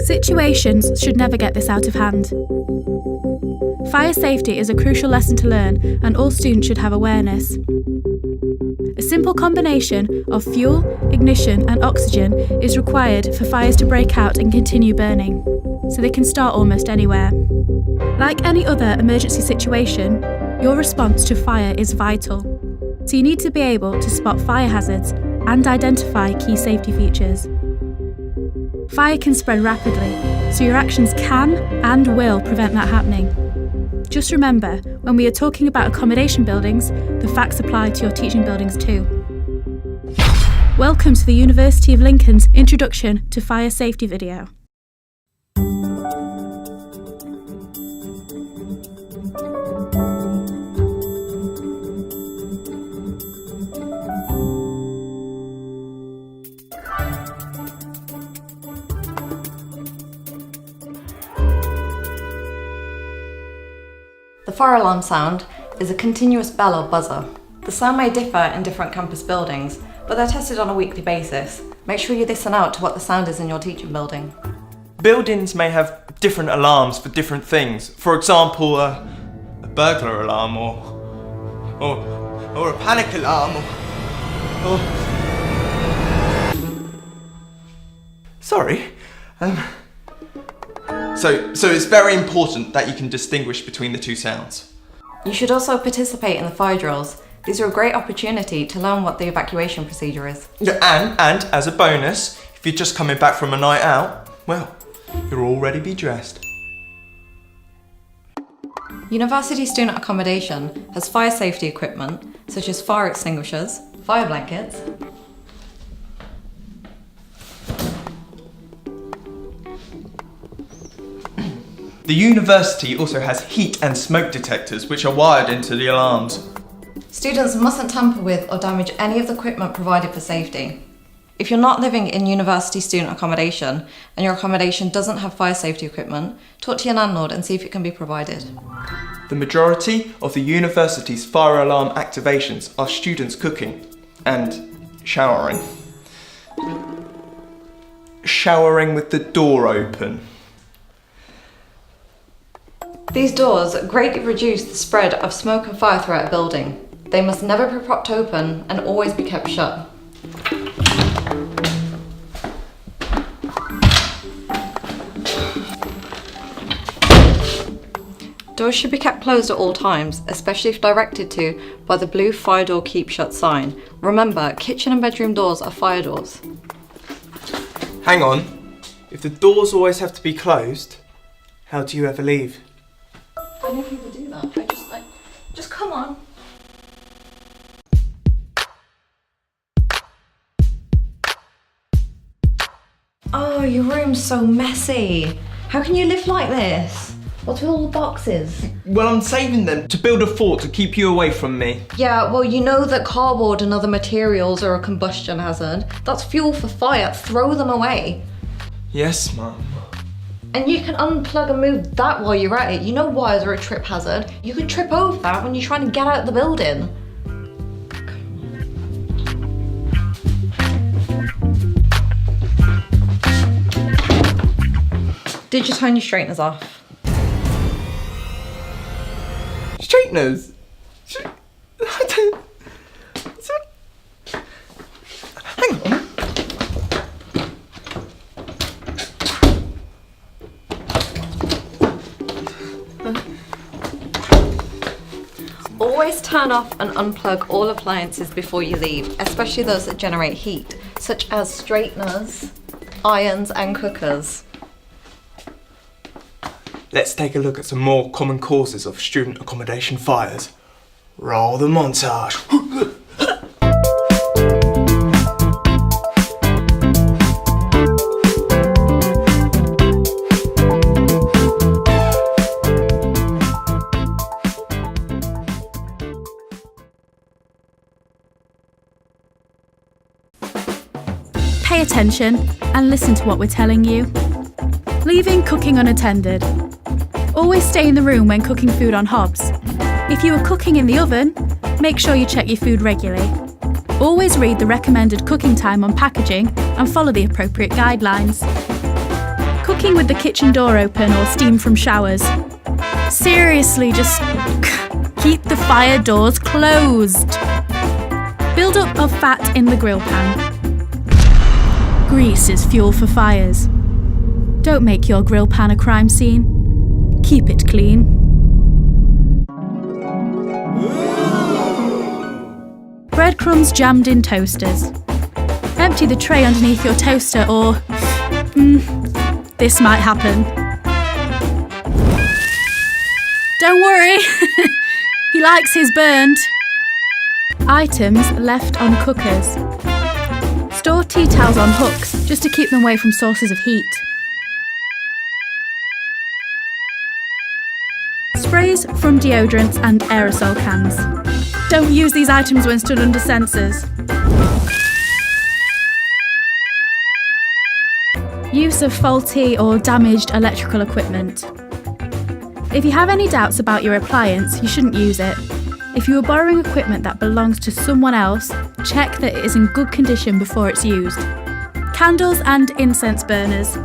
Situations should never get this out of hand. Fire safety is a crucial lesson to learn, and all students should have awareness. A simple combination of fuel, ignition and oxygen is required for fires to break out and continue burning, so they can start almost anywhere. Like any other emergency situation, your response to fire is vital, so you need to be able to spot fire hazards and identify key safety features. Fire can spread rapidly, so your actions can and will prevent that happening. Just remember, when we are talking about accommodation buildings, the facts apply to your teaching buildings too. Welcome to the University of Lincoln's Introduction to Fire Safety video. The fire alarm sound is a continuous bell or buzzer. The sound may differ in different campus buildings, but they're tested on a weekly basis. Make sure you listen out to what the sound is in your teaching building. Buildings may have different alarms for different things. For example, a burglar alarm or a panic alarm or... Sorry. So it's very important that you can distinguish between the two sounds. You should also participate in the fire drills. These are a great opportunity to learn what the evacuation procedure is. Yeah, and as a bonus, if you're just coming back from a night out, well, you'll already be dressed. University student accommodation has fire safety equipment such as fire extinguishers, fire blankets, The university also has heat and smoke detectors which are wired into the alarms. Students mustn't tamper with or damage any of the equipment provided for safety. If you're not living in university student accommodation and your accommodation doesn't have fire safety equipment, talk to your landlord and see if it can be provided. The majority of the university's fire alarm activations are students cooking and showering. Showering with the door open. These doors greatly reduce the spread of smoke and fire throughout a building. They must never be propped open and always be kept shut. Doors should be kept closed at all times, especially if directed to by the blue fire door keep shut sign. Remember, kitchen and bedroom doors are fire doors. Hang on, if the doors always have to be closed, how do you ever leave? I know people do that. Just come on. Oh, your room's so messy. How can you live like this? What's with all the boxes? Well, I'm saving them to build a fort to keep you away from me. Yeah, well, you know that cardboard and other materials are a combustion hazard. That's fuel for fire. Throw them away. Yes, Mum. And you can unplug and move that while you're at it. You know wires are a trip hazard. You can trip over that when you're trying to get out of the building. Did you turn your straighteners off? Straighteners? Hang on. Always turn off and unplug all appliances before you leave, especially those that generate heat, such as straighteners, irons and cookers. Let's take a look at some more common causes of student accommodation fires. Roll the montage. Pay attention and listen to what we're telling you. Leaving cooking unattended. Always stay in the room when cooking food on hobs. If you are cooking in the oven, make sure you check your food regularly. Always read the recommended cooking time on packaging and follow the appropriate guidelines. Cooking with the kitchen door open or steam from showers. Seriously, just keep the fire doors closed. Build-up of fat in the grill pan. Grease is fuel for fires. Don't make your grill pan a crime scene. Keep it clean. Breadcrumbs jammed in toasters. Empty the tray underneath your toaster or... this might happen. Don't worry, he likes his burned. Items left on cookers. Store tea towels on hooks just to keep them away from sources of heat. Sprays from deodorants and aerosol cans. Don't use these items when stood under sensors. Use of faulty or damaged electrical equipment. If you have any doubts about your appliance, you shouldn't use it. If you are borrowing equipment that belongs to someone else, check that it is in good condition before it's used. Candles and incense burners.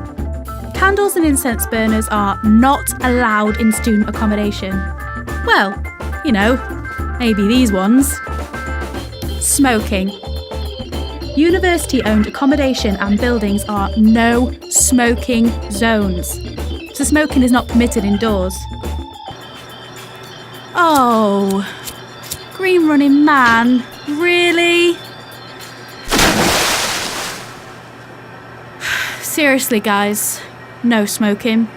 Candles and incense burners are not allowed in student accommodation. Well, you know, maybe these ones. Smoking. University-owned accommodation and buildings are no smoking zones, so smoking is not permitted indoors. Oh, green running man, really? Seriously, guys, no smoking.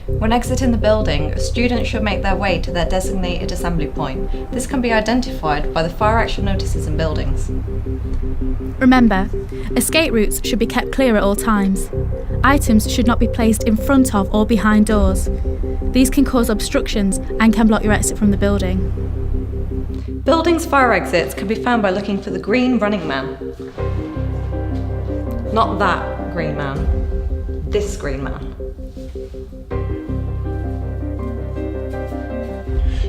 When exiting the building, students should make their way to their designated assembly point. This can be identified by the fire action notices in buildings. Remember, escape routes should be kept clear at all times. Items should not be placed in front of or behind doors. These can cause obstructions and can block your exit from the building. Buildings' fire exits can be found by looking for the green running man. Not that green man, this green man.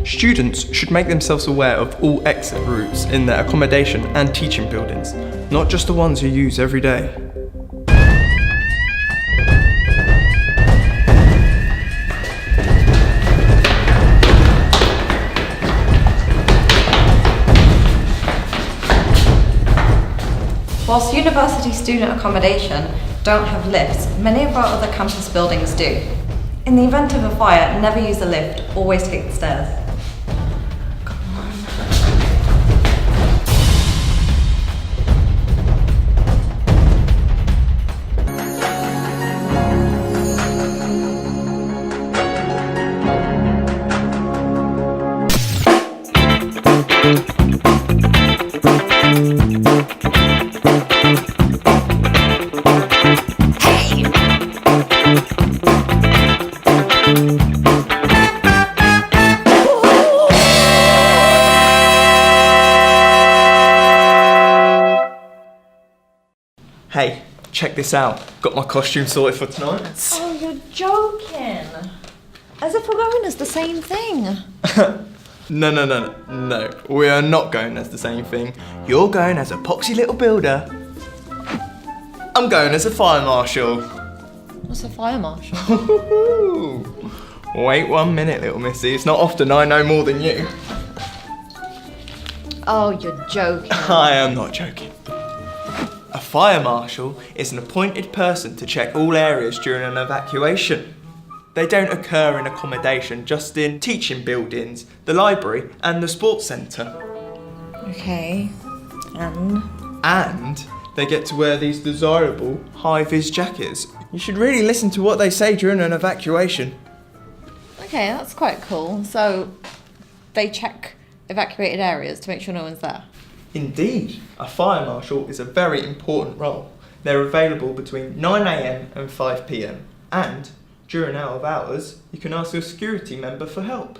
Students should make themselves aware of all exit routes in their accommodation and teaching buildings, not just the ones you use every day. Whilst university student accommodation don't have lifts, many of our other campus buildings do. In the event of a fire, never use the lift, always take the stairs. Hey, check this out. Got my costume sorted for tonight. Oh, you're joking. As if we're going as the same thing. No. We are not going as the same thing. You're going as a poxy little builder. I'm going as a fire marshal. What's a fire marshal? Wait 1 minute, little missy. It's not often I know more than you. Oh, you're joking. I am not joking. A fire marshal is an appointed person to check all areas during an evacuation. They don't occur in accommodation, just in teaching buildings, the library and the sports centre. Okay, And they get to wear these desirable high-vis jackets. You should really listen to what they say during an evacuation. Okay, that's quite cool. So, they check evacuated areas to make sure no one's there? Indeed, a fire marshal is a very important role. They're available between 9 AM and 5 PM. And during out of hours, you can ask your security member for help.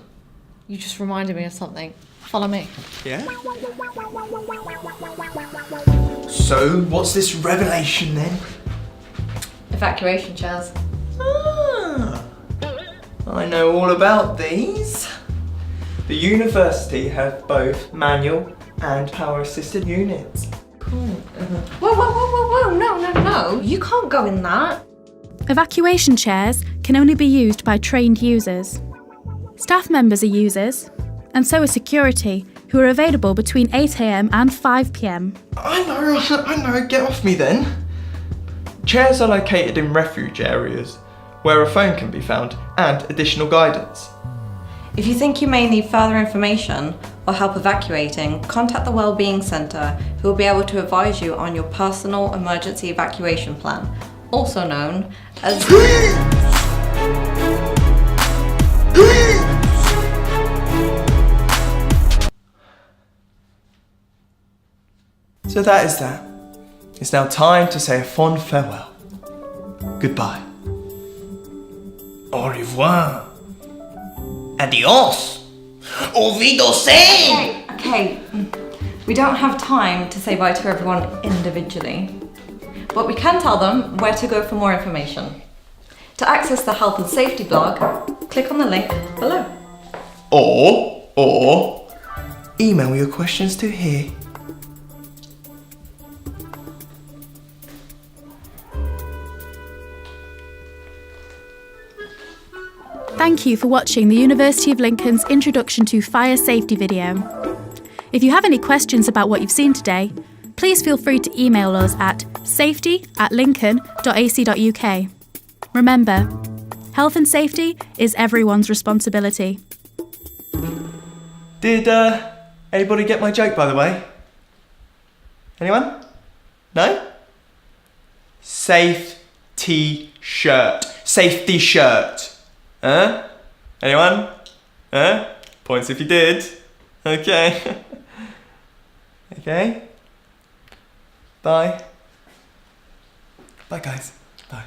You just reminded me of something. Follow me. Yeah? So, what's this revelation then? Evacuation chairs. Ah, I know all about these. The university have both manual and power assisted units. Whoa, no. You can't go in that. Evacuation chairs can only be used by trained users. Staff members are users, and so are security, who are available between 8 a.m. and 5 p.m. I know, get off me then. Chairs are located in refuge areas, where a phone can be found, and additional guidance. If you think you may need further information or help evacuating, contact the Wellbeing Centre, who will be able to advise you on your personal emergency evacuation plan, also known as... So that is that. It's now time to say a fond farewell. Goodbye. Au revoir. Adios. Ovidose. Okay, we don't have time to say bye to everyone individually, but we can tell them where to go for more information. To access the health and safety blog, click on the link below. Or email your questions to here. Thank you for watching the University of Lincoln's Introduction to Fire Safety video. If you have any questions about what you've seen today, please feel free to email us at safety@lincoln.ac.uk. Remember, health and safety is everyone's responsibility. Did anybody get my joke, by the way? Anyone? No? Safety shirt. Safety shirt. Huh? Anyone? Huh? Points if you did. Okay. Okay. Bye. Bye, guys. Bye.